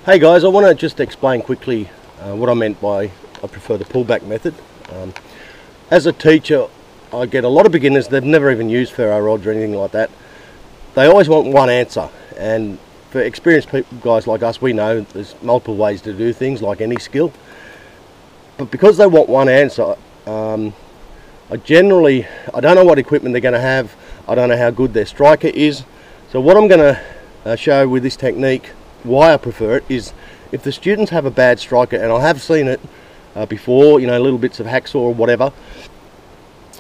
Hey guys, I want to just explain quickly what I meant by I prefer the pullback method. As a teacher, I get a lot of beginners that have never even used ferro rods or anything like that. They always want one answer, and for experienced people, guys like us, we know there's multiple ways to do things like any skill. But because they want one answer, I don't know what equipment they're going to have. I don't know how good their striker is. So what I'm going to show with this technique, why I prefer it, is if the students have a bad striker, and I have seen it before, you know, little bits of hacksaw or whatever,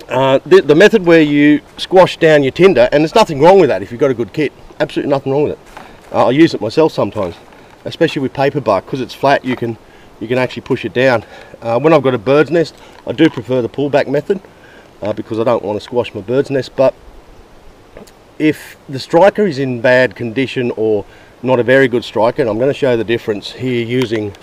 the method where you squash down your tinder, and there's nothing wrong with that if you've got a good kit, absolutely nothing wrong with it. I use it myself sometimes, especially with paper bark, because it's flat. You can actually push it down. When I've got a bird's nest, I do prefer the pullback method because I don't want to squash my bird's nest. But if the striker is in bad condition or not a very good striker, and I'm going to show the difference here using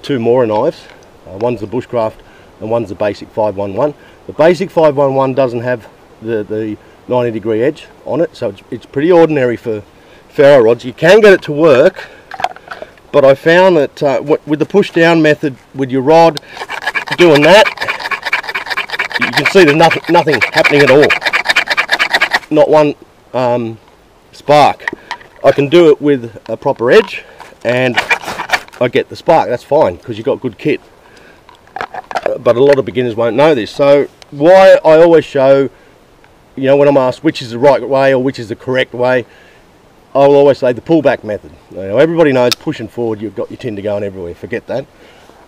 two Mora knives. One's the Bushcraft and one's the basic 511. The basic 511 doesn't have the 90-degree edge on it, so it's pretty ordinary for ferro rods. You can get it to work, but I found that with the push down method with your rod, doing that, you can see there's nothing happening at all. Not one spark. I can do it with a proper edge and I get the spark. That's fine because you've got good kit. But a lot of beginners won't know this. So why I always show, you know, when I'm asked which is the right way or which is the correct way, I'll always say the pullback method. You know, everybody knows pushing forward, you've got your tinder going everywhere. Forget that.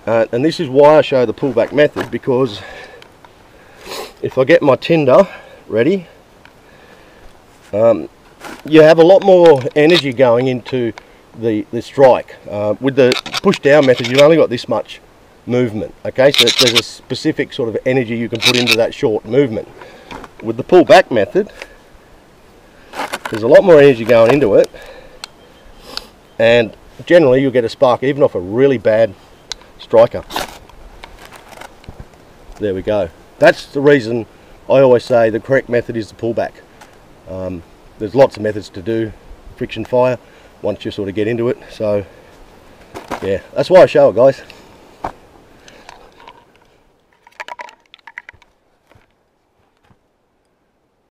And this is why I show the pullback method, because if I get my tinder ready, you have a lot more energy going into the strike. With the push down method, you've only got this much movement. Okay, so there's a specific sort of energy you can put into that short movement. With the pullback method, there's a lot more energy going into it, and generally you'll get a spark even off a really bad striker. There we go. That's the reason I always say the correct method is the pullback. There's lots of methods to do friction fire once you sort of get into it, so yeah, that's why I show it, guys.